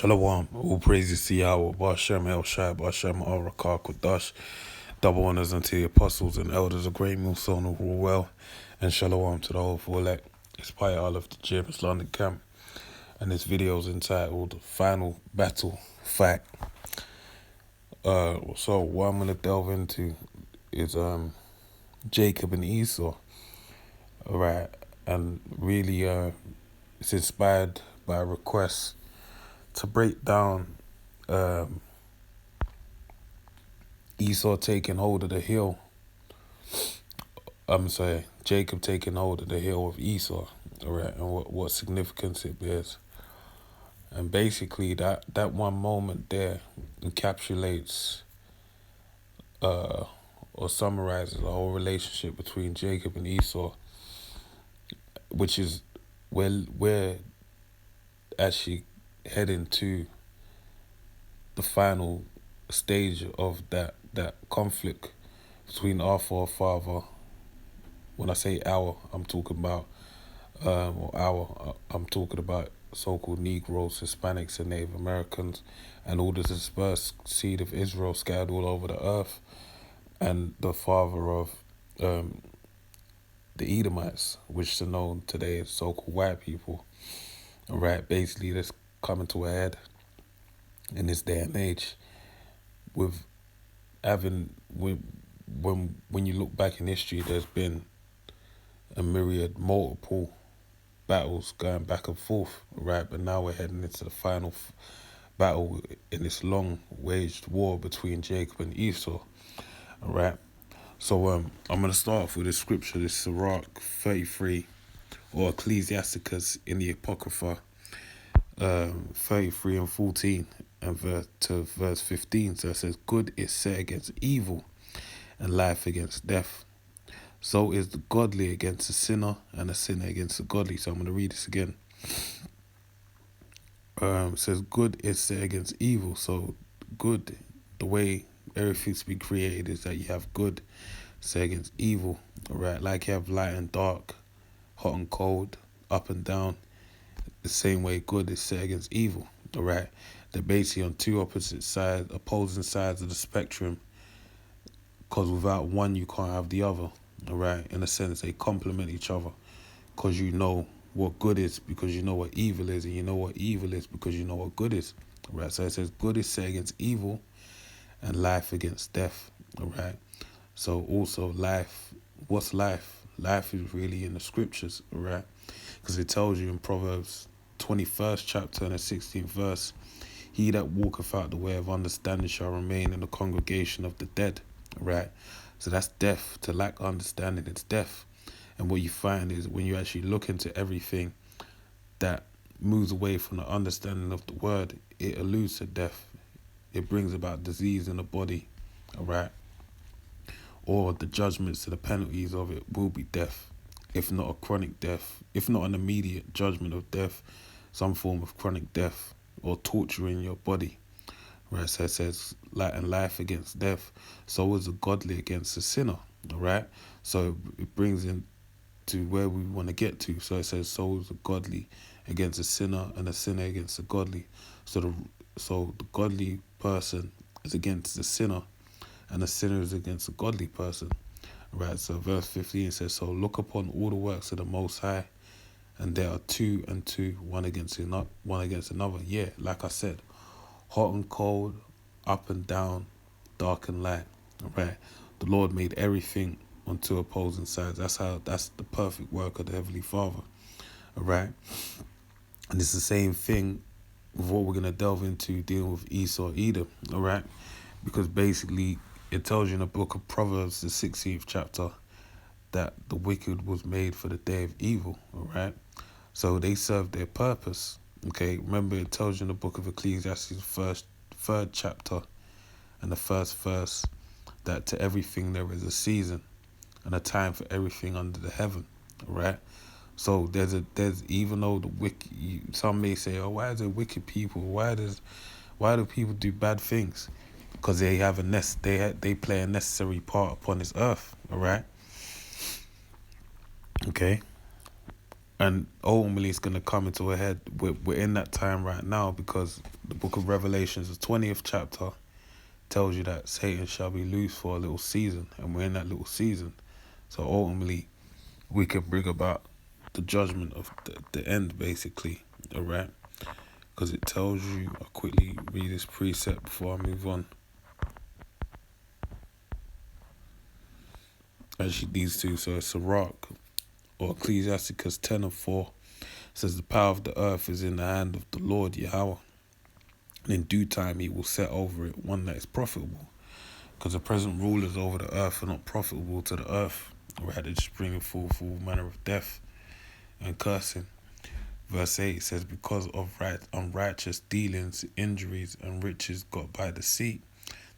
Shalom, all praises to Yahweh, Bashem El Shai, Bashem Al Rakar Kodash, double honors unto the apostles and elders of Great Millstone who rule well, and Shalom to the whole full elect. It's Pi All of the James London camp, and this video is entitled Final Battle Fight. So what I'm going to delve into is Jacob and Esau, alright, and really it's inspired by a request to break down Esau taking hold of the heel. Jacob taking hold of the heel of Esau, alright, and what significance it bears. And basically that one moment there encapsulates or summarizes the whole relationship between Jacob and Esau, which is where we're actually heading to the final stage of that conflict between our forefather. When I say our, I'm talking about I'm talking about so-called Negroes, Hispanics, and Native Americans, and all the dispersed seed of Israel scattered all over the earth, and the father of the Edomites, which are known today as so-called white people. All right, basically that's coming to a head in this day and age with having when you look back in history, there's been a myriad, multiple battles going back and forth, right? But now we're heading into the final battle in this long waged war between Jacob and Esau, all right? So I'm going to start off with this scripture, this Sirach 33, or Ecclesiasticus in the Apocrypha, 33 and 14, and verse 15. So it says, good is set against evil, and life against death. So is the godly against the sinner, and the sinner against the godly. So I'm going to read this again. It says, good is set against evil. So good, the way everything's been created is that you have good set against evil. All right, like you have light and dark, hot and cold, up and down. The same way good is set against evil. All right, they're basically on two opposing sides of the spectrum, because without one you can't have the other. All right, in a sense they complement each other, because you know what good is because you know what evil is, and you know what evil is because you know what good is. All right, so it says good is set against evil, and life against death. All right, so also life. What's life? Life is really in the scriptures. All right, because it tells you in Proverbs 21st chapter and the 16th verse, he that walketh out the way of understanding shall remain in the congregation of the dead. All right, so that's death. To lack understanding, it's death. And what you find is when you actually look into everything that moves away from the understanding of the word, it alludes to death. It brings about disease in the body, all right? Or the judgments to the penalties of it will be death, if not a chronic death, if not an immediate judgment of death, some form of chronic death or torture in your body. Right, so it says life against death, so is the godly against the sinner. All right, so it brings in to where we want to get to. So it says, so is the godly against the sinner, and the sinner against the godly. So the godly person is against the sinner, and the sinner is against the godly person. Right, so verse 15 says, so look upon all the works of the Most High, and there are two and two, one against another. Yeah, like I said, hot and cold, up and down, dark and light. All right, the Lord made everything on two opposing sides. That's the perfect work of the Heavenly Father. All right, and it's the same thing with what we're gonna delve into dealing with Esau, Edom. All right, because basically it tells you in the book of Proverbs, the 16th chapter, that the wicked was made for the day of evil. All right, so they served their purpose. Okay, remember it tells you in the book of Ecclesiastes, third chapter and the first verse, that to everything there is a season and a time for everything under the heaven. All right, so there's even though the wicked, some may say, oh, why is there wicked people? Why do people do bad things? Because they have they play a necessary part upon this earth. All right, okay. And ultimately, it's going to come into a head. We're in that time right now because the book of Revelations, the 20th chapter, tells you that Satan shall be loose for a little season, and we're in that little season. So ultimately, we can bring about the judgment of the end, basically, all right? Because it tells you, I'll quickly read this precept before I move on. Actually, these two, so it's Sirach, or Ecclesiasticus 10:4, says the power of the earth is in the hand of the Lord Yahweh, and in due time he will set over it one that is profitable. Because the present rulers over the earth are not profitable to the earth, right? They're just bringing forth all manner of death and cursing. Verse 8 says, because of unrighteous dealings, injuries, and riches got by deceit,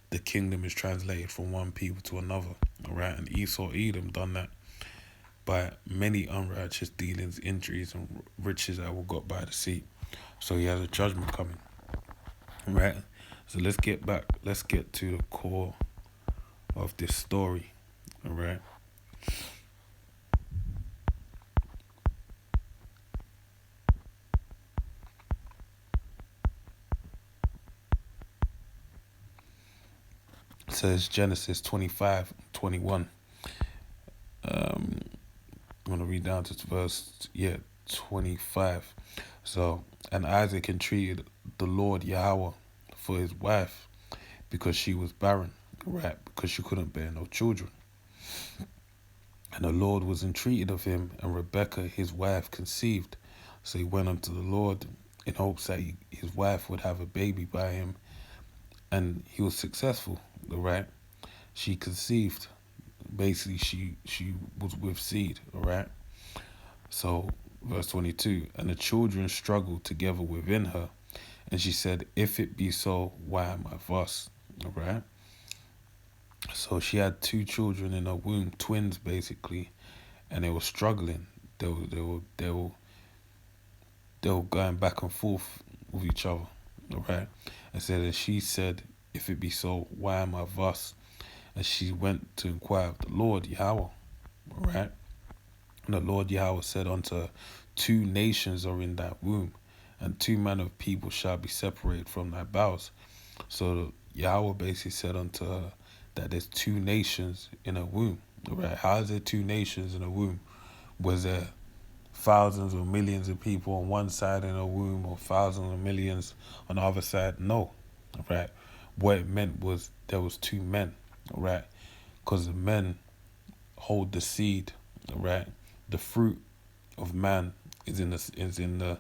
the kingdom is translated from one people to another. All right, and Esau, Edom done that by many unrighteous dealings, injuries, and riches that were got by deceit. So he has a judgment coming. All right, so let's get to the core of this story. All right. It says Genesis 25:21. I'm going to read down to verse 25. So, and Isaac entreated the Lord Yahweh for his wife because she was barren, right? Because she couldn't bear no children. And the Lord was entreated of him, and Rebekah his wife conceived. So he went unto the Lord in hopes that his wife would have a baby by him, and he was successful, right? She conceived. Basically, she was with seed, all right? So, verse 22, and the children struggled together within her, and she said, if it be so, why am I thus? All right? So she had 2 children in her womb, twins basically, and they were struggling. They were going back and forth with each other, all right? And she said, if it be so, why am I thus? And she went to inquire of the Lord Yahweh, all right? And the Lord Yahweh said unto her, 2 nations are in thy womb, and 2 manner of people shall be separated from thy bowels. So Yahweh basically said unto her that there's 2 nations in her womb. Right? How is there 2 nations in her womb? Was there thousands or millions of people on one side in her womb, or thousands or millions on the other side? No. Right? What it meant was there was 2 men. Right? Because the men hold the seed. Right? The fruit of man is in the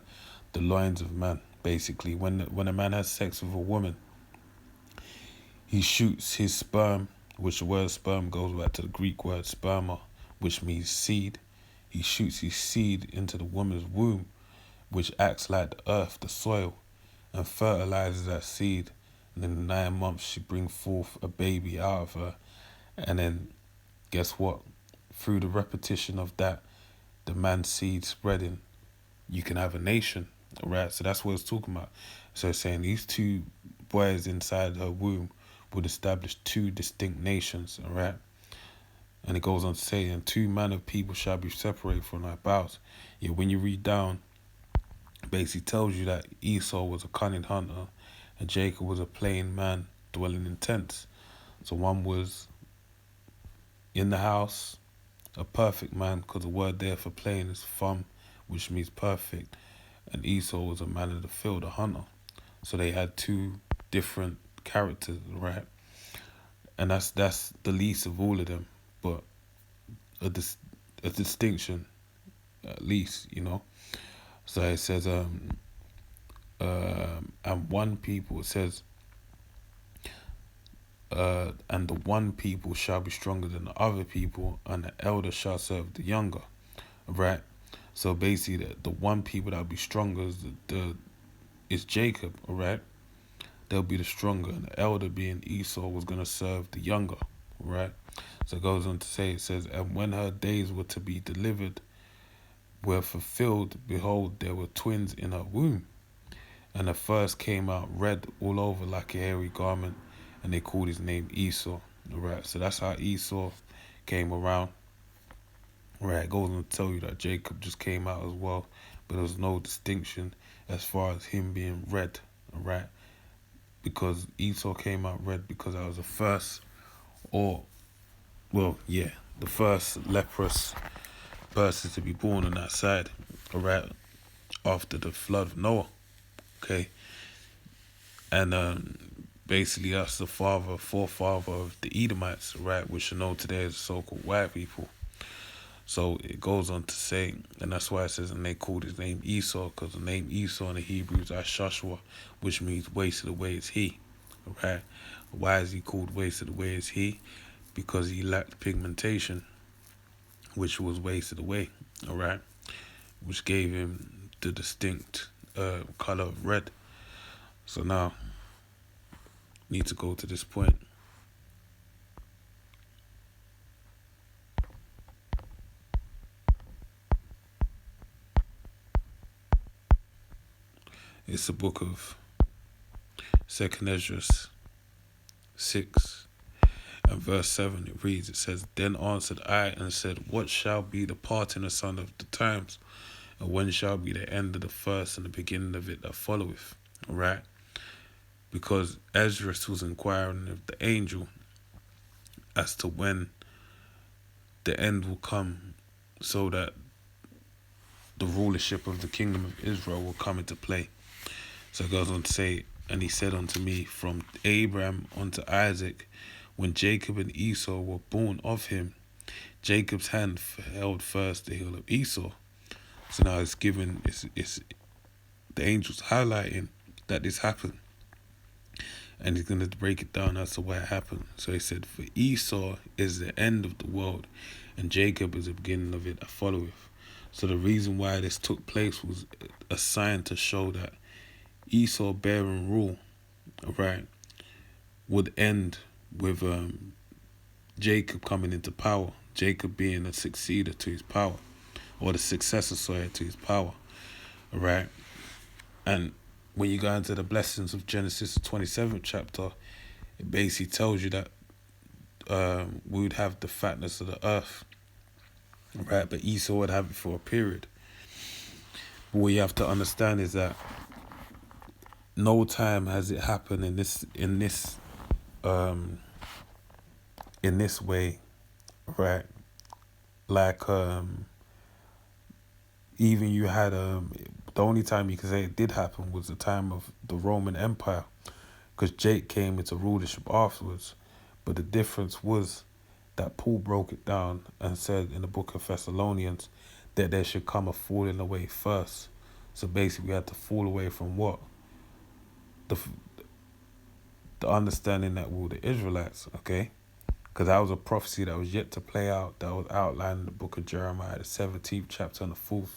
loins of man. Basically, when a man has sex with a woman, he shoots his sperm, which the word sperm goes back to the Greek word sperma, which means seed. He shoots his seed into the woman's womb, which acts like the earth, the soil, and fertilizes that seed. And in 9 months, she brings forth a baby out of her. And then, guess what? Through the repetition of that, the man's seed spreading, you can have a nation. All right? So that's what it's talking about. So it's saying these 2 boys inside her womb would establish 2 distinct nations, all right? And it goes on to say, and 2 manner of people shall be separated from thy bowels. Yeah, when you read down, it basically tells you that Esau was a cunning hunter, and Jacob was a plain man dwelling in tents. So one was in the house, a perfect man, because the word there for plain is thumb, which means perfect, and Esau was a man of the field, a hunter. So they had 2 different characters, right? And that's the least of all of them, but a distinction at least, you know. So it says and one people, it says and the one people shall be stronger than the other people, and the elder shall serve the younger, right? So basically the one people that will be stronger is Jacob, all right? They'll be the stronger, and the elder being Esau was going to serve the younger, right? So it goes on to say, it says, and when her days were to be delivered were fulfilled, behold, there were twins in her womb. And the first came out red all over like a hairy garment, and they called his name Esau, right? So that's how Esau came around. Right, it goes on to tell you that Jacob just came out as well, but there was no distinction as far as him being red, right? Because Esau came out red because I was the first, or, well, yeah, the first leprous person to be born on that side, alright, after the flood of Noah, okay? And basically that's the forefather of the Edomites, right, which you know today as the so-called white people. So it goes on to say, and that's why it says, and they called his name Esau, because the name Esau in the Hebrews is Joshua, which means wasted away is he, right? Why is he called wasted away is he? Because he lacked pigmentation, which was wasted away, all right, which gave him the distinct color of red. So now, need to go to this point. It's the book of 2nd Ezra 6 and verse 7. It reads, it says, Then answered I and said, What shall be the part in the son of the times? And when shall be the end of the first and the beginning of it that followeth? Right? Because Ezra was inquiring of the angel as to when the end will come, so that the rulership of the kingdom of Israel will come into play. So it goes on to say, and he said unto me, From Abraham unto Isaac, when Jacob and Esau were born of him, Jacob's hand held first the heel of Esau. So now it's given, it's the angel's highlighting that this happened. And he's going to break it down as to why it happened. So he said, For Esau is the end of the world, and Jacob is the beginning of it that followeth. So the reason why this took place was a sign to show that Esau bearing rule, right, would end with Jacob coming into power. Jacob being a successor to his power, or the successor, to his power, right? And when you go into the blessings of Genesis, the 27th chapter, it basically tells you that we would have the fatness of the earth, right? But Esau would have it for a period. But what you have to understand is that no time has it happened in this way, right? Like even you had the only time you can say it did happen was the time of the Roman Empire, because Jake came into rulership afterwards. But the difference was that Paul broke it down and said in the book of Thessalonians that there should come a falling away first. So basically we had to fall away from what? The understanding that we were the Israelites, okay? Because that was a prophecy that was yet to play out, that was outlined in the book of Jeremiah, the 17th chapter and the 4th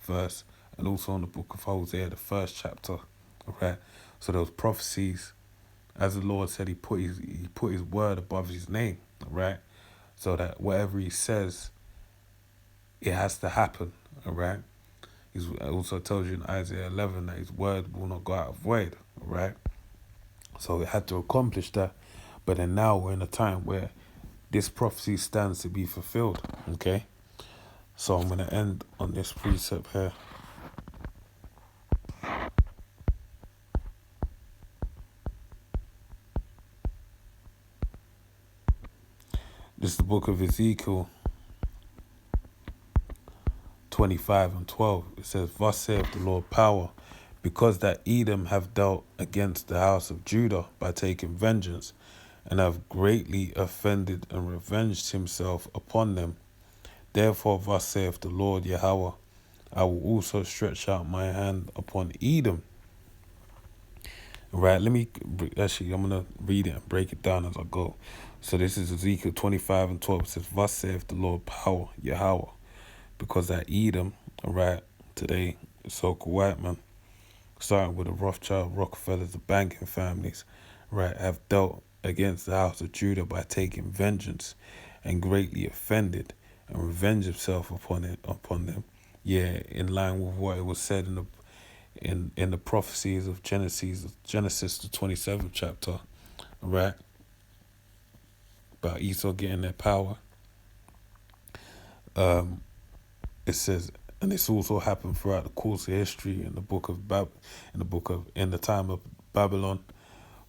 verse, and also in the book of Hosea, the 1st chapter, right? So those prophecies, as the Lord said, he put his word above his name, right? So that whatever he says, it has to happen, all right? He also tells you in Isaiah 11 that his word will not go out of void, all right? So it had to accomplish that. But then now we're in a time where this prophecy stands to be fulfilled, okay? So I'm going to end on this precept here. This is the book of Ezekiel 25 and 12. It says, Thus saith the Lord power, because that Edom have dealt against the house of Judah by taking vengeance, and have greatly offended and revenged himself upon them. Therefore thus saith the Lord Yahweh, I will also stretch out my hand upon Edom. Right, I'm going to read it and break it down as I go. So this is Ezekiel 25 and 12. It says, Thus saith the Lord power, Yahweh, because that Edom, right, today, so-called white man, starting with the Rothschild, Rockefellers, the banking families, right, have dealt against the house of Judah by taking vengeance, and greatly offended and revenged himself upon them. Yeah, in line with what it was said in the prophecies of Genesis the 27th chapter, right, about Esau getting their power. Um, it says, and this also happened throughout the course of history in the book of in the time of Babylon,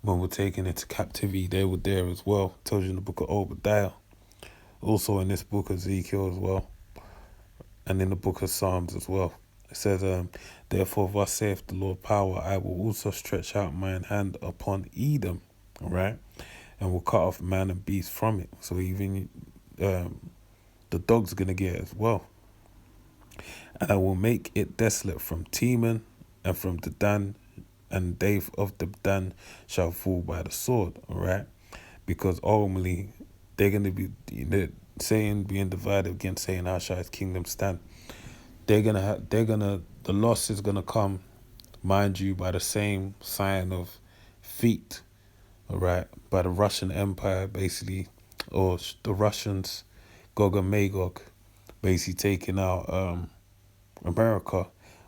when we're taken into captivity, they were there as well. It tells you in the book of Obadiah, also in this book of Ezekiel as well, and in the book of Psalms as well. It says, therefore thus saith the Lord power, I will also stretch out mine hand upon Edom, all right, and will cut off man and beast from it. So even the dog's gonna get it as well. And I will make it desolate from Teman and from the Dan, and they of the Dan shall fall by the sword, all right? Because ultimately they're gonna be Satan being divided against saying how shall his kingdom stand. The loss is gonna come, mind you, by the same sign of feet, all right, by the Russian Empire basically, or the Russians, Gog and Magog, basically taking out America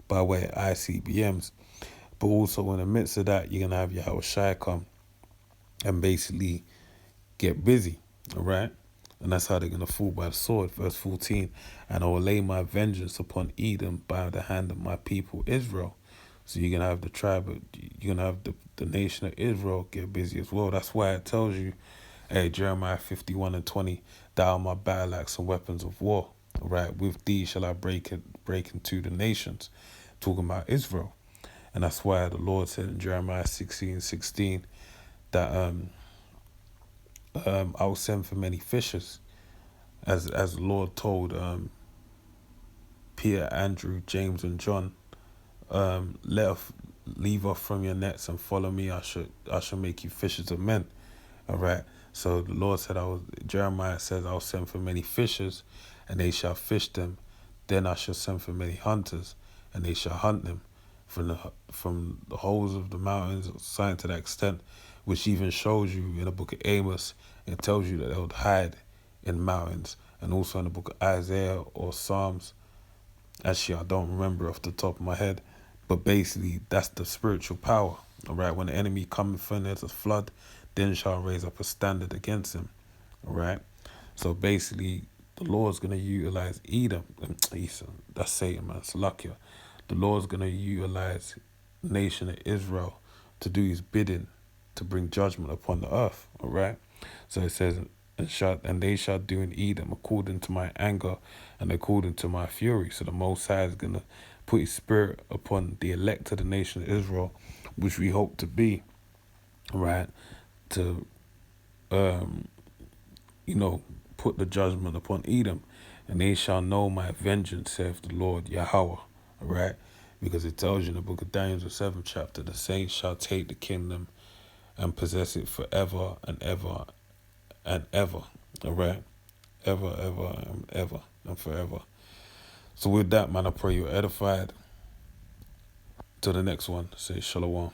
by way of ICBMs. But also in the midst of that, you're gonna have Yahweh Shai come and basically get busy, all right? And that's how they're gonna fall by the sword. Verse 14, and I will lay my vengeance upon Edom by the hand of my people Israel. So you're gonna have you're gonna have the nation of Israel get busy as well. That's why it tells you, hey, Jeremiah 51:20, thou my battle axe and weapons of war. All right, with thee shall I break into the nations. Talking about Israel. And that's why the Lord said in Jeremiah 16:16 that I will send for many fishers, as the Lord told Peter, Andrew, James, and John, leave off from your nets and follow me. I shall make you fishers of men. All right. So the Lord said, Jeremiah says, I'll send for many fishers, and they shall fish them. Then I shall send for many hunters, and they shall hunt them from the holes of the mountains, something to that extent, which even shows you in the book of Amos. It tells you that they would hide in mountains, and also in the book of Isaiah or Psalms. Actually, I don't remember off the top of my head, but basically that's the spiritual power. All right, when the enemy cometh in as a flood, then shall raise up a standard against him. All right, so basically the Lord's gonna utilize Edom. That's Satan, man. It's lucky. The Lord's gonna utilize the nation of Israel to do his bidding, to bring judgment upon the earth. All right, so it says, and they shall do in Edom according to my anger and according to my fury. So the Most High is gonna put his spirit upon the elect of the nation of Israel, which we hope to be, right, to put the judgment upon Edom, and they shall know my vengeance, saith the Lord Yahweh, all right, because it tells you in the book of Daniel, the 7th chapter, the saints shall take the kingdom and possess it forever and ever and ever, all right, ever and forever. So with that, man, I pray you're edified. Till the next one, say shalom.